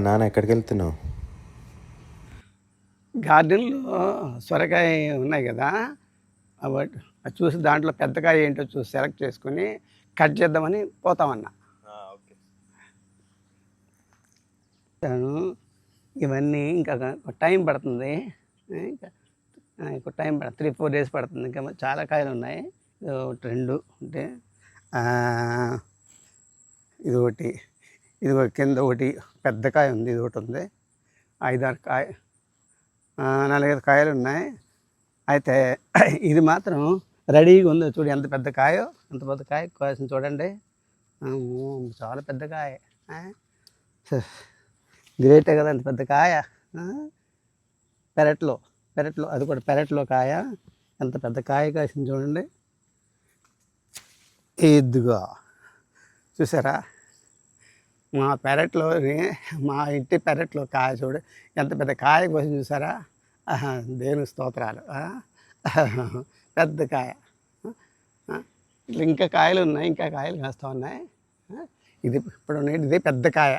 నాన్న ఎక్కడికి వెళ్తున్నావు? గార్డెన్‌లో సొరకాయ ఉన్నాయి గదా! అది చూసి దాంట్లో పెద్ద కాయ ఏంటో చూసి సెలెక్ట్ చేసుకొని కట్ చేద్దామని పోతామన్నా. ఓకే. ఇవన్నీ ఇంకా టైం పడుతుంది. ఇంకా ఇంకో టైం 3, 4 డేస్ పడుతుంది. ఇంకా చాలా కాయలున్నాయి. ఒకటి, 2 అంటే ఇదొకటి, ఇదిగో కింద ఒకటి పెద్ద కాయ ఉంది. ఇదొకటి ఉంది. 5, 6 కాయ 4, 5 కాయలున్నాయి. అయితే ఇది మాత్రం రెడీగా ఉందో చూడు, ఎంత పెద్ద కాయో. ఎంత పెద్ద కాయ కాసింది చూడండి. చాలా పెద్ద కాయ. గ్రేటే కదా, అంత పెద్ద కాయ. పెరట్లో అది కూడా పెరట్లో కాయ. ఎంత పెద్ద కాయ కాసింది చూడండి. ఇదిగో చూసారా, మా పెరట్లోని, మా ఇంటి పెరట్లో కాయ చూడు, ఎంత పెద్ద కాయ కోసం చూసారా. దేవుని స్తోత్రాలు. పెద్ద కాయ. ఇంకా కాయలు ఉన్నాయి, ఇంకా కాయలు కాస్తూ ఉన్నాయి. ఇది ఇప్పుడు ఇదే పెద్ద కాయ.